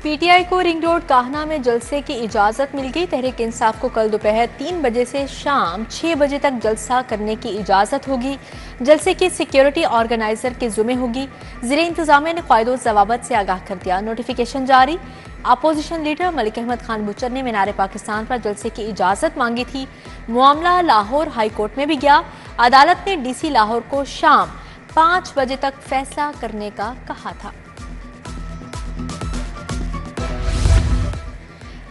PTI को ring road काहना में जलसे की इजाजत मिल गई। तहरीक इंसाफ को कल दोपहर 3 बजे से शाम 6 बजे तक जलसा करने की इजाजत होगी। जलसे की सिक्योरिटी ऑर्गेनाइजर के जुम्मे होगी। ज़िले इंतजामिया ने कायदो ज़वाबत से आगाह कर दिया। नोटिफिकेशन जारी। अपोजिशन लीडर मलिक अहमद खान बुचर ने मीनार पाकिस्तान पर जलसे की इजाजत मांगी थी। मामला लाहौर हाई कोर्ट में भी गया। अदालत ने डीसी लाहौर को शाम 5 बजे तक फैसला करने का कहा था।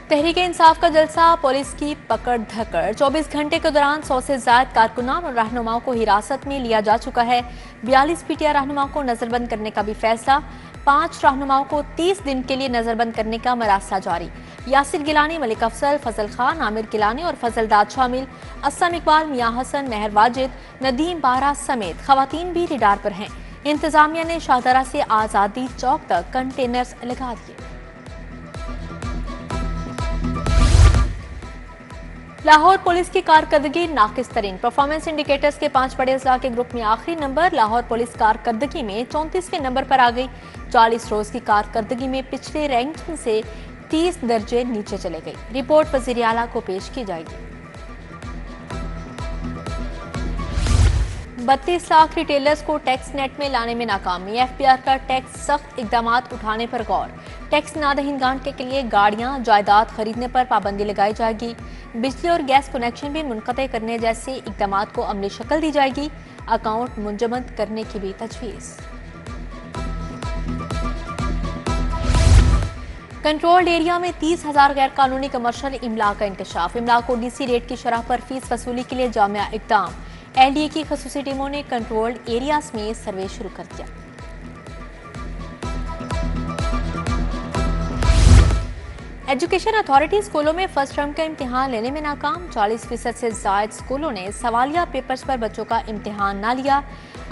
तहरीक इंसाफ का जलसा, पुलिस की पकड़ धकड़। 24 घंटे के दौरान 100 से ज्यादा कारकुनान और रहनुमाओं को हिरासत में लिया जा चुका है। 42 पीटीआई रहनुमाओं को नजरबंद करने का भी फैसला। 5 रहनुमाओं को 30 दिन के लिए नजरबंद करने का मरासला जारी। यासिर गिलानी, मलिक अफसल, फजल खान, आमिर गिलानी और फजल दाद शामिल। असम इकबाल, मियां हसन, मेहर वाजिद, नदीम बारा समेत खवातीन भी रिडार पर हैं। इंतजामिया ने शाहदरा से आजादी चौक तक कंटेनर्स लगा दिए। लाहौर पुलिस की कारकर्दगी नाकिस तरीन। परफॉर्मेंस इंडिकेटर्स के 5 बड़े अजला के ग्रुप में आखिरी नंबर लाहौर पुलिस कारकर्दगी में 34वें नंबर पर आ गई। 40 रोज की कारकर्दगी में पिछले रैंकिंग से 30 दर्जे नीचे चले गई। रिपोर्ट वजीर आला को पेश की जाएगी। 32 लाख रिटेलर्स को टैक्स नेट में लाने में नाकामी। एफबीआर का टैक्स सख्त इकदाम उठाने पर गौर। टैक्स नादहिंदगान के लिए गाड़ियां, जायदाद खरीदने पर पाबंदी लगाई जाएगी। बिजली और गैस कनेक्शन भी मुनक़ते करने जैसे इकदाम को अमली शक्ल दी जाएगी। अकाउंट मुंजमद करने की भी तजवीज़। कंट्रोल्ड एरिया में 30,000 गैर कानूनी कमर्शियल इमला का इंकशाफ। इमला को डीसी रेट की शरह पर फीस वसूली के लिए जामिया इकदाम। एलडीए की खसूसी टीमों ने कंट्रोल्ड एरियाज में सर्वे शुरू कर दिया। एजुकेशन अथॉरिटी स्कूलों में फर्स्ट टर्म का इम्तिहान लेने में नाकाम। 40% से ज्यादा स्कूलों ने सवालिया पेपर्स पर बच्चों का इम्तिहान न लिया।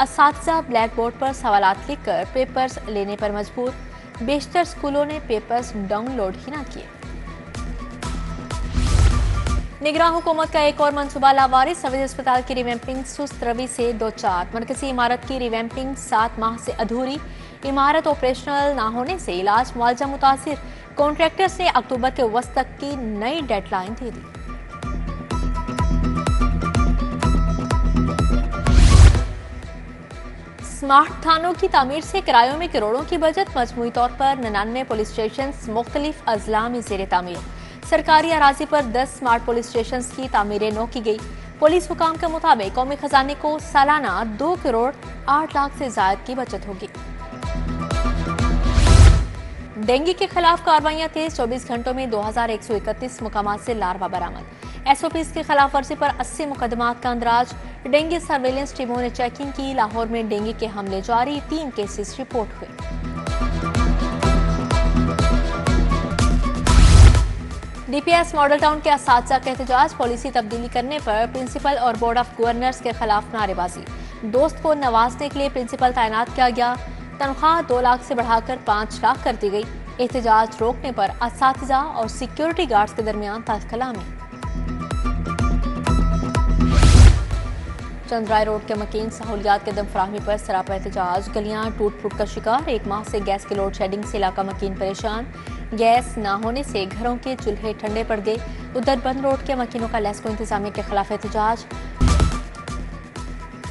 असातिज़ा ब्लैक बोर्ड पर सवालात लिखकर पेपर्स लेने पर मजबूर। बेशतर स्कूलों ने पेपर्स डाउनलोड ही न किए। निगरान हुकूमत का एक और मनसूबा लावारिस। सवेद अस्पताल की रिवैम्पिंग सुस्त रवि से 2-4। मरकजी इमारत की रिवैम्पिंग 7 माह से अधूरी। इमारत ऑपरेशनल न होने से इलाज मुआवजा मुतासिर। कॉन्ट्रैक्टर्स ने अक्टूबर के वस्त तक की नई डेडलाइन दे दी। स्मार्ट थानों की तामीर से किरायों में करोड़ों की बचत। मजमूई तौर पर 99 पुलिस स्टेशन मुख्तलिफ अजला में ज़ेर तामीर। सरकारी अराजी पर 10 स्मार्ट पुलिस स्टेशन की तामीरें नौ की गई। पुलिस हुकाम के मुताबिक कौमी खजाने को सालाना 2 करोड़ 8 लाख से ज्यादा की बचत होगी। डेंगू के खिलाफ कार्रवाइयां तेज। 24 घंटों में 2131 मुकामात से लार्वा बरामद। एसओपीज की खिलाफ वर्जी पर 80 मुकदमात का अंदराज। डेंगू सर्वेलेंस टीमों ने चेकिंग की। लाहौर में डेंगू के हमले जारी। 3 केसेस रिपोर्ट हुए। डीपीएस मॉडल टाउन के असातिज़ा का एहतजाज। पॉलिसी तब्दीली करने पर प्रिंसिपल और बोर्ड ऑफ गवर्नर्स के खिलाफ नारेबाजी। दोस्त को नवाजने के लिए प्रिंसिपल तैनात किया गया। तनख्वाह 2 लाख से बढ़ाकर 5 लाख कर दी गई। एहतजाज रोकने पर असातिज़ा और सिक्योरिटी गार्ड्स के दरमियान तहकलामी। चंद्राय रोड के मकीन सहूलियात के दम फराहमी पर सरापा एहतजाज। गलियां टूट फूट का शिकार। 1 माह से गैस की लोड शेडिंग से इलाका मकीन परेशान। गैस न होने से घरों के चूल्हे ठंडे पड़ गए। उधर बंद रोड के मकीनों का लेस्को इंतजामिया के खिलाफ एहतजाज।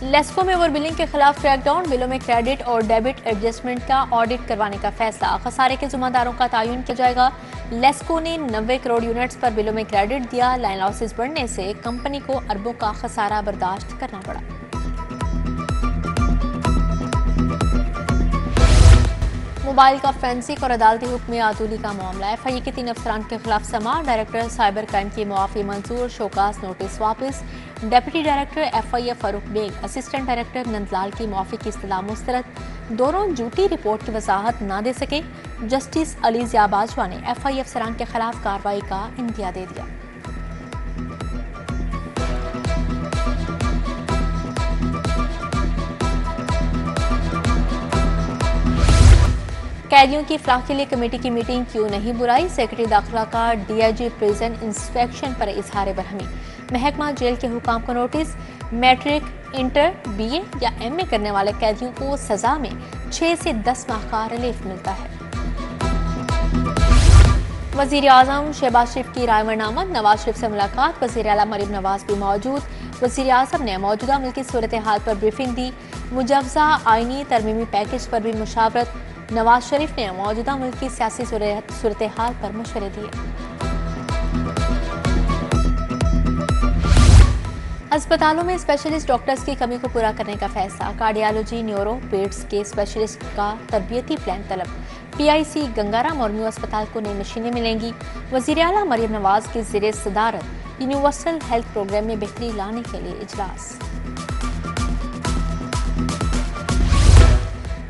लेस्को में ओवर बिलिंग के खिलाफ क्रैकडाउन। बिलों में क्रेडिट और डेबिट एडजस्टमेंट का ऑडिट करवाने का फैसला। खसारे के जिम्मेदारों का तयन किया जाएगा। लेस्को ने 90 करोड़ यूनिट्स पर बिलों में क्रेडिट दिया। लाइन लॉसेस बढ़ने से कंपनी को अरबों का खसारा बर्दाश्त करना पड़ा। मोबाइल का फॉरेंसिक और अदालती हुक्म आदूली का मामला। एफआईए के 3 अफसरान के खिलाफ समाअत। डायरेक्टर साइबर क्राइम की मुआफी मंजूर। शोकास नोटिस वापस। Deputy director FIA Farooq Baig, assistant director Nandlal की मुआफी की इस्तला मुस्तरद। दोनों झूठी रिपोर्ट की वजाहत न दे सके। जस्टिस अली ज़िया बाजवा ने एफआईए अफसरान के खिलाफ कार्रवाई का इंदिया दे दिया। कैदियों की फलाह के लिए कमेटी की मीटिंग क्यों नहीं बुलाई। सेक्रेटरी दाखिला का डीआईजी प्रिजन इंस्पेक्शन पर इजहार बरहमी। महकमा जेल के हुकाम को नोटिस। मैट्रिक, इंटर, बीए या एमए करने वाले कैदियों को सजा में 6 से 10 माह का रिलीफ मिलता है। वजीर आजम शहबाज शरीफ की रायवन आमद, नवाज शरीफ से मुलाकात, वजीर आला मरीम नवाज भी मौजूद। वजीर आजम ने मौजूदा मुल्की सूरत हाल पर ब्रीफिंग दी। मुजवजा आईनी तरमीमी पैकेज पर भी मुशावरत। नवाज शरीफ ने मौजूदा मुल्की सियासी सूरत हाल पर मशवरे दिए। अस्पतालों में स्पेशलिस्ट डॉक्टर्स की कमी को पूरा करने का फैसला। कार्डियोलॉजी, न्यूरो, पेट्स के स्पेशलिस्ट का तरबियती प्लान तलब। PIC गंगाराम और न्यू अस्पताल को नई मशीनें मिलेंगी। वज़ीर आला मरीम नवाज की ज़ेरे सदारत यूनिवर्सल हेल्थ प्रोग्राम में बेहतरी लाने के लिए इजलास।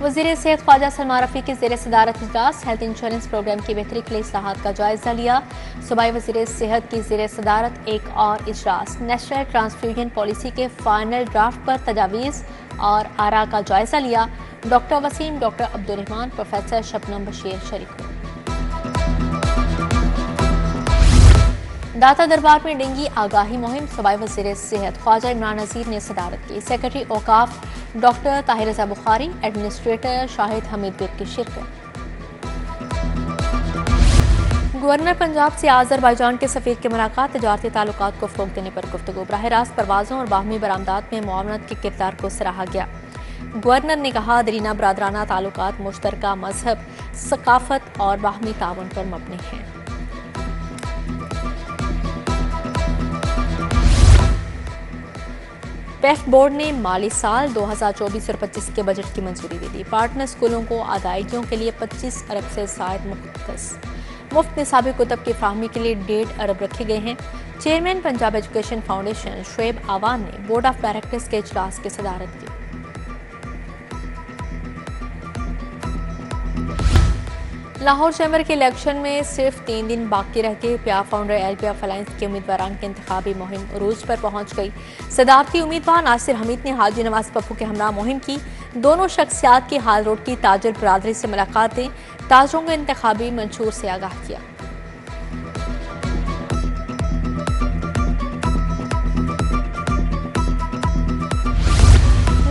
वज़ीर सेहत ख्वाजा सलमान रफ़ी की ज़ेरे सदारत इजलास। हेल्थ इंश्योरेंस प्रोग्राम की बेहतरी के लिए इस्लाहात का जायजा लिया। सूबाई वज़ीर सेहत की ज़ेरे सदारत एक और इजलास। नेशनल ट्रांसफ्यूजन पॉलिसी के फाइनल ड्राफ्ट पर तजावीज़ और आरा का जायजा लिया। Doctor Waseem, doctor Abdurrahman, professor Shabnam Bashir शरीक हुए। दाता दरबार में डेंगी आगाही मुहिम। सूबाई वज़ीर सेहत ख्वाजा इमरान नज़ीर ने सदारत की। सेक्रेटरी औकाफ डॉक्टर ताहिर रज़ा बुखारी, एडमिनिस्ट्रेटर शाहिद हमीद बिर की शिरकत। गवर्नर पंजाब से आज़रबाईजान के सफ़ीर की मुलाकात, तजारती ताल्लुकात को फ़रोग़ देने पर गुफ्तगू। बराह रास्त परवाज़ों और बाहमी बरामदात में मुआवनत के किरदार को सराहा गया। गवर्नर ने कहा, दरीना बरादराना ताल्लुकात मुश्तरका मजहब, सकाफत और बाहमी ताउन पर मबनी हैं। पेफ बोर्ड ने माली साल 2024 और 25 के बजट की मंजूरी दे दी। पार्टनर स्कूलों को अदायगियों के लिए 25 अरब से ज़ायद मुफ्त निसाबी कुतब की फराहमी के लिए 1.5 अरब रखे गए हैं। Chairman Punjab education foundation Shoaib Awan ने बोर्ड ऑफ डायरेक्टर्स के इजलास की सदारत की। लाहौर चैम्बर के इलेक्शन में सिर्फ 3 दिन बाकी रहते PIAF फाउंडर LPF अलायंस के उम्मीदवारों की इंतखाबी मुहिम उरूज पर पहुंच गई। सदारती उम्मीदवार नासिर हमीद ने हाजी नवाज पप्पू के हमरा मुहिम की। दोनों शख्सियात की हाल रोड की ताजर बरादरी से मुलाकातें, ताजरों को इंतखाबी मंशूर से आगाह किया।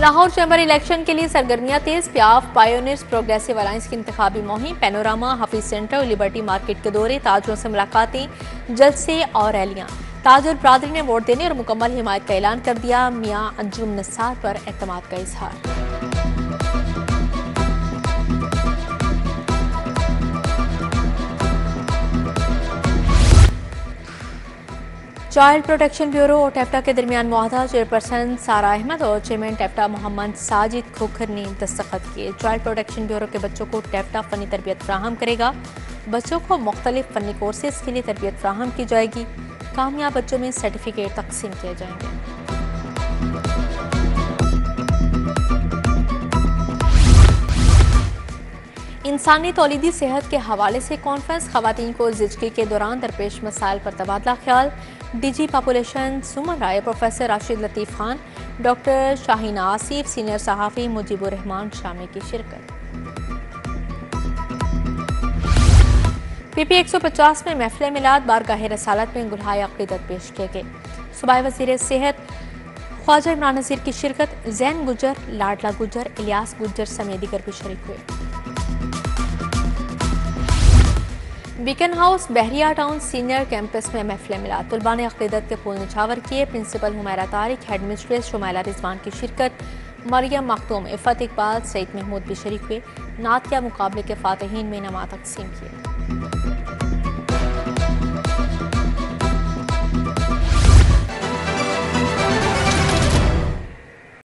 लाहौर चैम्बर इलेक्शन के लिए सरगर्मियां तेज। PIAF पायोनियर्स प्रोग्रेसिव अलायंस की इंतखाबी मुहिम, पैनोरामा, हफीज सेंटर और लिबर्टी मार्केट के दौरे, ताजरों से मुलाकातें, जलसे और रैलियां। ताजर बरादरी ने वोट देने और मुकम्मल हिमायत का ऐलान कर दिया। मियां अंजुम नसार पर एतमाद का इजहार। चाइल्ड प्रोटेक्शन ब्यूरो और टेप्टा के दरमियान मुआहदा। चेयरपर्सन सारा अहमद और चेयरमैन टेप्टा मोहम्मद साजिद खोखर ने दस्तखत किए। चाइल्ड प्रोटेक्शन ब्यूरो के बच्चों को टेप्टा फनी तरबियत फ्राहम करेगा। बच्चों को मुख्तलिफ फनी कोर्सेज के लिए तरबियत फ्राहम की जाएगी। कामयाब बच्चों में सर्टिफिकेट तकसीम किए जाएंगे। इंसानी तौलीदी सेहत के हवाले से कॉन्फ्रेंस, खवातीन को ज़िंदगी के दौरान दरपेश मसाइल पर तबादला ख्याल। DG पॉपुलेशन सुमन राय, प्रोफेसर राशिद लतीफ़ खान, डॉक्टर शाहीन आसिफ, सीनियर सहाफ़ी मुजीबुर रहमान शामी की शिरकत। PP 150 में महफिल मिलाद, बारगाह रसालत में गुलहाए अक़ीदत पेश किए गए। सूबाई वज़ीर सेहत ख्वाजा इमरान नज़ीर की शिरकत। जैन गुजर, लाडला गुजर, इलियास गुजर समेत दीगर भी शरीक हुए। बीकन हाउस बहरिया टाउन सीनियर कैंपस में महफिल मिलाद, तुलबा ने अक़ीदत के फूल निछावर किए। Principal Humaira Tariq, head mistress Shumaila Rizwan की शिरकत। मरियम मखदूम, इफ़त इकबाल, सईद महमूद भी शरीक हुए। नातिया मुकाबले के फातिहीन में इनामात तक़सीम किए।